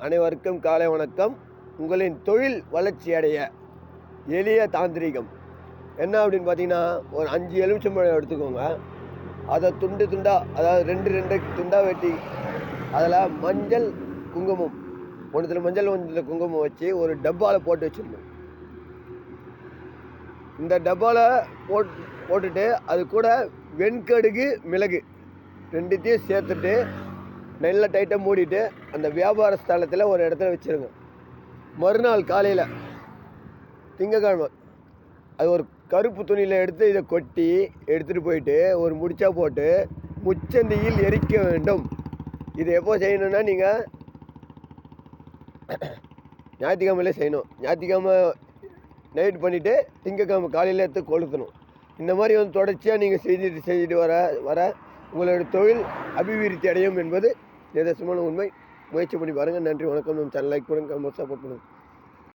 அனைவருக்கும் காலை வணக்கம். உங்களின் தொழில் வளர்ச்சி அடைய எளிய தாந்திரிகம் என்ன அப்படின்னு பார்த்தீங்கன்னா, ஒரு 5 எலுமிச்சம்பழம் எடுத்துக்கோங்க. அதை துண்டு துண்டாக, அதாவது 2 துண்டாக வெட்டி அதில் மஞ்சள் குங்குமம், ஒன்றுத்தில் மஞ்சள் ஒன்றுத்தில் குங்குமம் வச்சு ஒரு டப்பாவில் போட்டு வச்சிடணும். இந்த டப்பாவில் போட்டுட்டு அது கூட வெண்கடுகு மிளகு 2த்தையும் சேர்த்துட்டு நல்லா டைட்டாக மூடிட்டு அந்த வியாபார ஸ்தலத்தில் ஒரு இடத்துல வச்சுருங்க. மறுநாள் காலையில் திங்கக்கிழமை அது ஒரு கருப்பு துணியில் எடுத்து இதை கொட்டி எடுத்துகிட்டு போயிட்டு ஒரு முடிச்சா போட்டு முச்சந்தியில் எரிக்க வேண்டும். இது எப்போ செய்யணும்னா, நீங்கள் ஞாயிற்றுக்கிழமையிலே செய்யணும். ஞாயிற்றுக்கிழமை நைட் பண்ணிவிட்டு திங்கக்கிழமை காலையில் எடுத்து கொளுத்தணும். இந்த மாதிரி தொடர்ச்சியாக நீங்கள் செஞ்சுட்டு வர உங்களோட தொழில் அபிவிருத்தி அடையும் என்பது நிதர்சனமான உண்மை. முயற்சி பண்ணி பாருங்கள். நன்றி, வணக்கம். நம்ம சேனல் லைக் பண்ணுங்கள், சப்போர்ட் பண்ணுங்கள்.